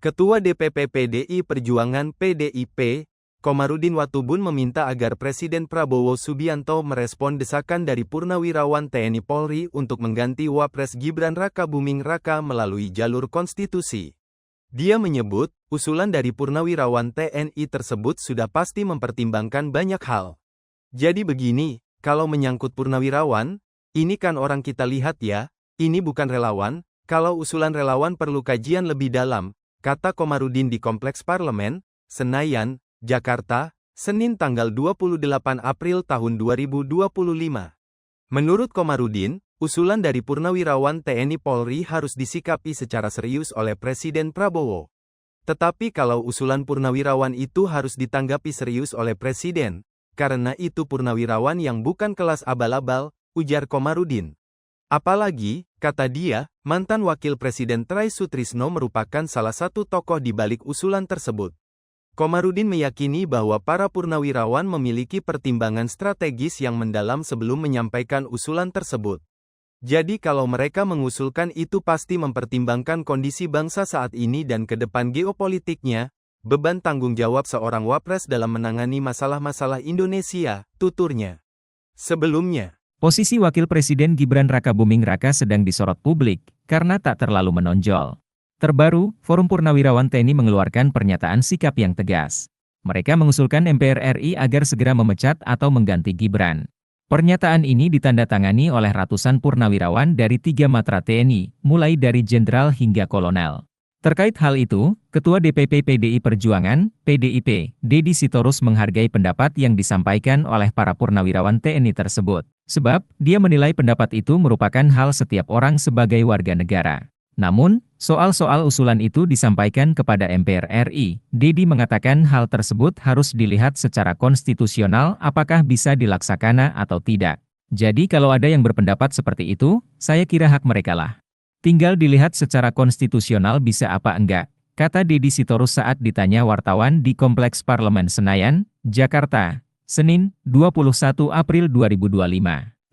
Ketua DPP PDI Perjuangan (PDIP), Komarudin Watubun meminta agar Presiden Prabowo Subianto merespon desakan dari Purnawirawan TNI Polri untuk mengganti Wapres Gibran Rakabuming Raka melalui jalur konstitusi. Dia menyebut, usulan dari Purnawirawan TNI tersebut sudah pasti mempertimbangkan banyak hal. Jadi begini, kalau menyangkut Purnawirawan, ini kan orang kita lihat ya, ini bukan relawan, kalau usulan relawan perlu kajian lebih dalam, kata Komarudin di Kompleks Parlemen, Senayan, Jakarta, Senin tanggal 28 April tahun 2025. Menurut Komarudin, usulan dari Purnawirawan TNI Polri harus disikapi secara serius oleh Presiden Prabowo. Tetapi kalau usulan Purnawirawan itu harus ditanggapi serius oleh Presiden, karena itu Purnawirawan yang bukan kelas abal-abal, ujar Komarudin. Apalagi, kata dia, mantan Wakil Presiden Try Sutrisno merupakan salah satu tokoh di balik usulan tersebut. Komarudin meyakini bahwa para Purnawirawan memiliki pertimbangan strategis yang mendalam sebelum menyampaikan usulan tersebut. Jadi kalau mereka mengusulkan itu pasti mempertimbangkan kondisi bangsa saat ini dan ke depan geopolitiknya, beban tanggung jawab seorang Wapres dalam menangani masalah-masalah Indonesia, tuturnya. Sebelumnya, posisi Wakil Presiden Gibran Rakabuming Raka sedang disorot publik, karena tak terlalu menonjol. Terbaru, Forum Purnawirawan TNI mengeluarkan pernyataan sikap yang tegas. Mereka mengusulkan MPR RI agar segera memecat atau mengganti Gibran. Pernyataan ini ditandatangani oleh ratusan Purnawirawan dari 3 matra TNI, mulai dari Jenderal hingga Kolonel. Terkait hal itu, Ketua DPP PDI Perjuangan, PDIP, Deddy Sitorus menghargai pendapat yang disampaikan oleh para Purnawirawan TNI tersebut. Sebab, dia menilai pendapat itu merupakan hal setiap orang sebagai warga negara. Namun, soal-soal usulan itu disampaikan kepada MPR RI. Deddy mengatakan hal tersebut harus dilihat secara konstitusional apakah bisa dilaksanakan atau tidak. Jadi kalau ada yang berpendapat seperti itu, saya kira hak mereka lah. Tinggal dilihat secara konstitusional bisa apa enggak, kata Deddy Sitorus saat ditanya wartawan di Kompleks Parlemen Senayan, Jakarta, Senin, 21 April 2025.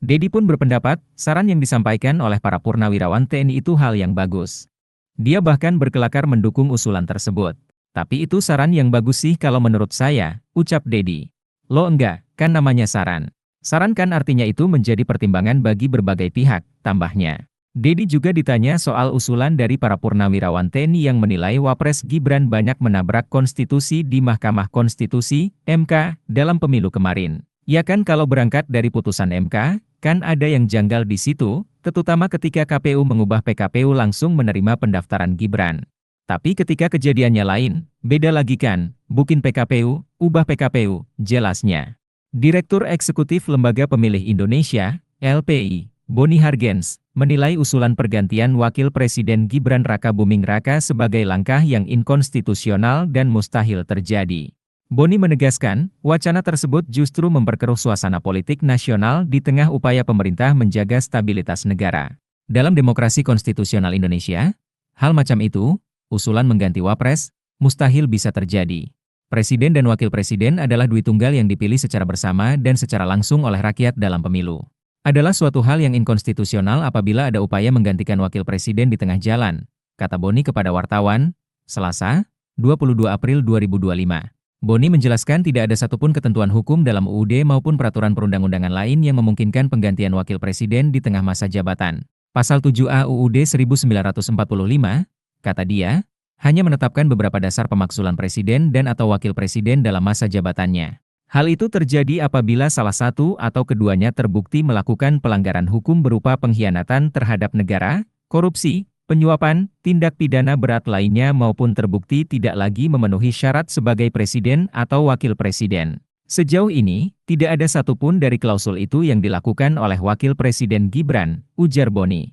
Deddy pun berpendapat, saran yang disampaikan oleh para Purnawirawan TNI itu hal yang bagus. Dia bahkan berkelakar mendukung usulan tersebut. Tapi itu saran yang bagus sih kalau menurut saya, ucap Deddy. Lo enggak, kan namanya saran. Saran kan artinya itu menjadi pertimbangan bagi berbagai pihak, tambahnya. Deddy juga ditanya soal usulan dari para Purnawirawan TNI yang menilai Wapres Gibran banyak menabrak konstitusi di Mahkamah Konstitusi, MK, dalam pemilu kemarin. Ya kan kalau berangkat dari putusan MK, kan ada yang janggal di situ, terutama ketika KPU mengubah PKPU langsung menerima pendaftaran Gibran. Tapi ketika kejadiannya lain, beda lagi kan, bukin PKPU, ubah PKPU, jelasnya. Direktur Eksekutif Lembaga Pemilih Indonesia, LPI, Boni Hargens, menilai usulan pergantian Wakil Presiden Gibran Rakabuming Raka sebagai langkah yang inkonstitusional dan mustahil terjadi. Boni menegaskan, wacana tersebut justru memperkeruh suasana politik nasional di tengah upaya pemerintah menjaga stabilitas negara. Dalam demokrasi konstitusional Indonesia, hal macam itu, usulan mengganti Wapres, mustahil bisa terjadi. Presiden dan Wakil Presiden adalah dui tunggal yang dipilih secara bersama dan secara langsung oleh rakyat dalam pemilu. Adalah suatu hal yang inkonstitusional apabila ada upaya menggantikan Wakil Presiden di tengah jalan, kata Boni kepada wartawan, Selasa, 22 April 2025. Boni menjelaskan tidak ada satupun ketentuan hukum dalam UUD maupun peraturan perundang-undangan lain yang memungkinkan penggantian Wakil Presiden di tengah masa jabatan. Pasal 7A UUD 1945, kata dia, hanya menetapkan beberapa dasar pemakzulan Presiden dan atau Wakil Presiden dalam masa jabatannya. Hal itu terjadi apabila salah satu atau keduanya terbukti melakukan pelanggaran hukum berupa pengkhianatan terhadap negara, korupsi, penyuapan, tindak pidana berat lainnya maupun terbukti tidak lagi memenuhi syarat sebagai presiden atau wakil presiden. Sejauh ini, tidak ada satupun dari klausul itu yang dilakukan oleh Wakil Presiden Gibran, ujar Boni.